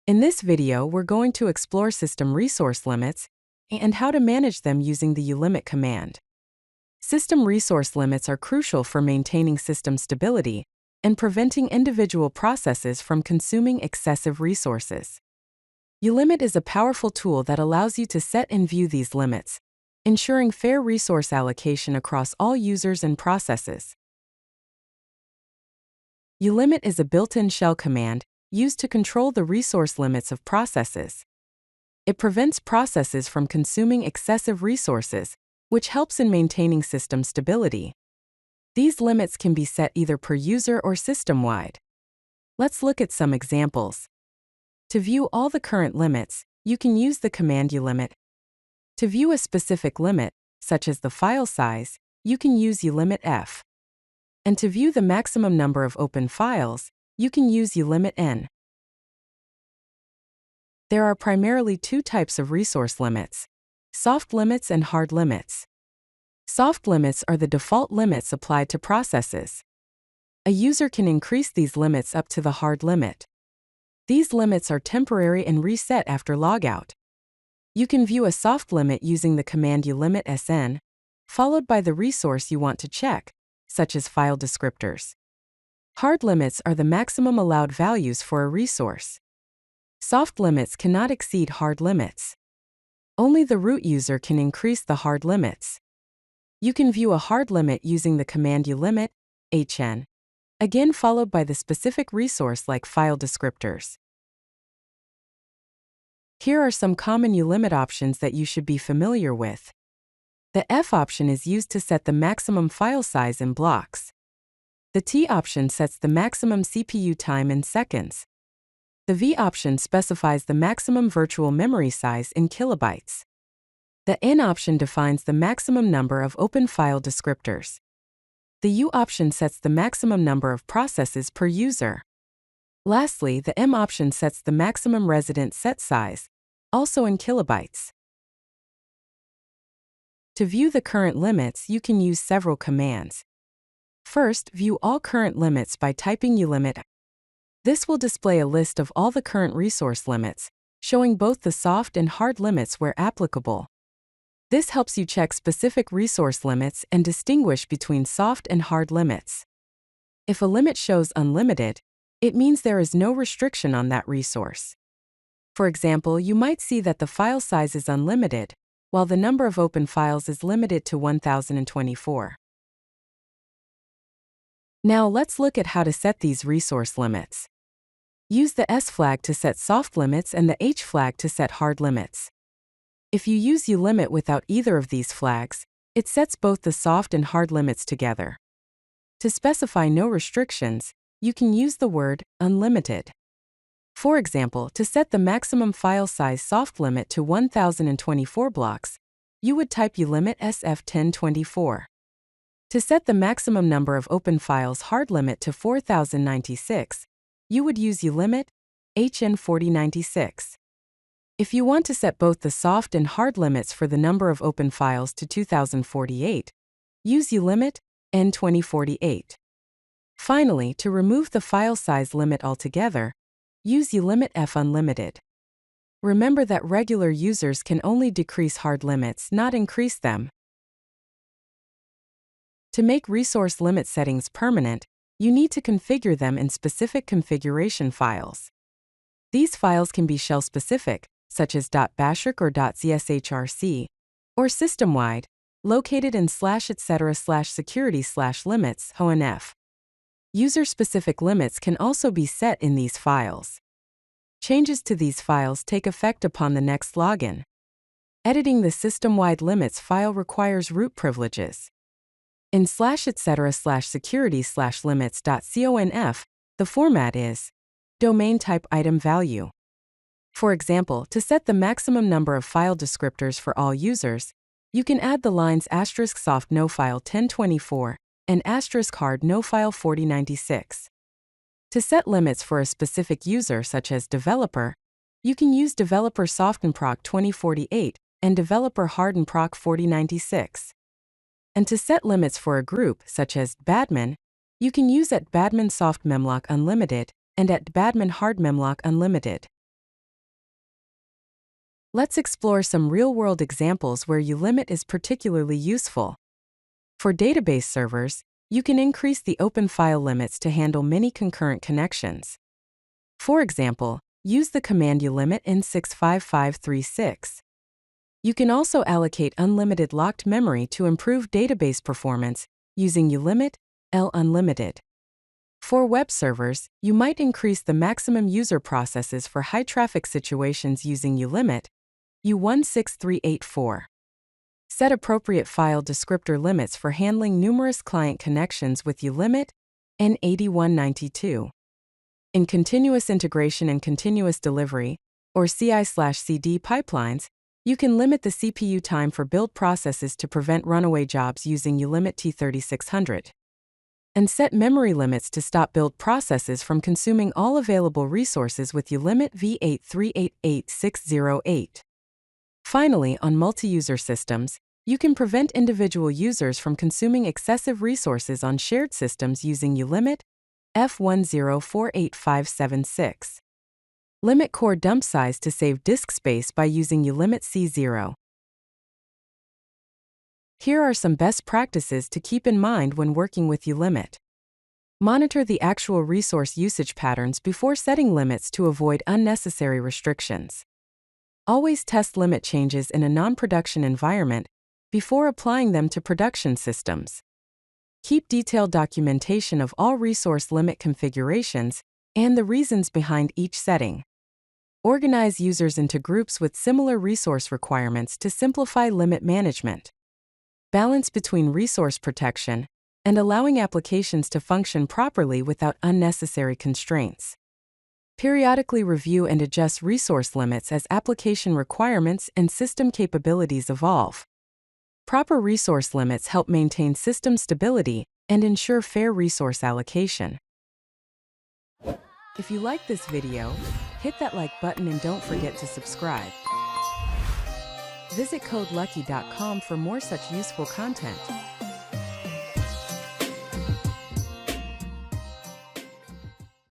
In this video, we're going to explore system resource limits and how to manage them using the ulimit command. System resource limits are crucial for maintaining system stability and preventing individual processes from consuming excessive resources. Ulimit is a powerful tool that allows you to set and view these limits, ensuring fair resource allocation across all users and processes. Ulimit is a built-in shell command used to control the resource limits of processes. It prevents processes from consuming excessive resources, which helps in maintaining system stability. These limits can be set either per user or system-wide. Let's look at some examples. To view all the current limits, you can use the command ulimit. To view a specific limit, such as the file size, you can use ulimit f. And to view the maximum number of open files, you can use ulimit n. There are primarily two types of resource limits: soft limits and hard limits. Soft limits are the default limits applied to processes. A user can increase these limits up to the hard limit. These limits are temporary and reset after logout. You can view a soft limit using the command ulimit sn, followed by the resource you want to check, such as file descriptors. Hard limits are the maximum allowed values for a resource. Soft limits cannot exceed hard limits. Only the root user can increase the hard limits. You can view a hard limit using the command ulimit hn, again followed by the specific resource like file descriptors. Here are some common ulimit options that you should be familiar with. The F option is used to set the maximum file size in blocks. The T option sets the maximum CPU time in seconds. The V option specifies the maximum virtual memory size in kilobytes. The N option defines the maximum number of open file descriptors. The U option sets the maximum number of processes per user. Lastly, the M option sets the maximum resident set size, also in kilobytes. To view the current limits, you can use several commands. First, view all current limits by typing ulimit. This will display a list of all the current resource limits, showing both the soft and hard limits where applicable. This helps you check specific resource limits and distinguish between soft and hard limits. If a limit shows unlimited, it means there is no restriction on that resource. For example, you might see that the file size is unlimited, while the number of open files is limited to 1024. Now let's look at how to set these resource limits. Use the S flag to set soft limits and the H flag to set hard limits. If you use ulimit without either of these flags, it sets both the soft and hard limits together. To specify no restrictions, you can use the word unlimited. For example, to set the maximum file size soft limit to 1024 blocks, you would type ulimit SF1024. To set the maximum number of open files hard limit to 4096, you would use ulimit HN4096. If you want to set both the soft and hard limits for the number of open files to 2048, use ulimit N2048. Finally, to remove the file size limit altogether, use ulimit F unlimited. Remember that regular users can only decrease hard limits, not increase them. To make resource limit settings permanent, you need to configure them in specific configuration files. These files can be shell-specific, such as .bashrc or .zshrc, or system-wide, located in /etc/security/limits (honf). User-specific limits can also be set in these files. Changes to these files take effect upon the next login. Editing the system-wide limits file requires root privileges. In /etc/security/limits.conf, the format is domain type item value. For example, to set the maximum number of file descriptors for all users, you can add the lines *soft no file 1024 and *hard no file 4096. To set limits for a specific user such as developer, you can use developer soft nproc 2048 and developer hard nproc 4096. And to set limits for a group such as badmin, you can use @badmin soft memlock unlimited and @badmin hard memlock unlimited. Let's explore some real-world examples where ulimit is particularly useful. For database servers, you can increase the open file limits to handle many concurrent connections. For example, use the command ulimit in 65536. You can also allocate unlimited locked memory to improve database performance using ulimit unlimited. For web servers, you might increase the maximum user processes for high-traffic situations using ulimit U16384. Set appropriate file descriptor limits for handling numerous client connections with ulimit N8192. In continuous integration and continuous delivery, or CI/CD pipelines, you can limit the CPU time for build processes to prevent runaway jobs using ulimit T3600. And set memory limits to stop build processes from consuming all available resources with ulimit V8388608. Finally, on multi-user systems, you can prevent individual users from consuming excessive resources on shared systems using ulimit F1048576. Limit core dump size to save disk space by using ulimit C0. Here are some best practices to keep in mind when working with ulimit. Monitor the actual resource usage patterns before setting limits to avoid unnecessary restrictions. Always test limit changes in a non-production environment before applying them to production systems. Keep detailed documentation of all resource limit configurations and the reasons behind each setting. Organize users into groups with similar resource requirements to simplify limit management. Balance between resource protection and allowing applications to function properly without unnecessary constraints. Periodically review and adjust resource limits as application requirements and system capabilities evolve. Proper resource limits help maintain system stability and ensure fair resource allocation. If you like this video, hit that like button and don't forget to subscribe. Visit codelucky.com for more such useful content.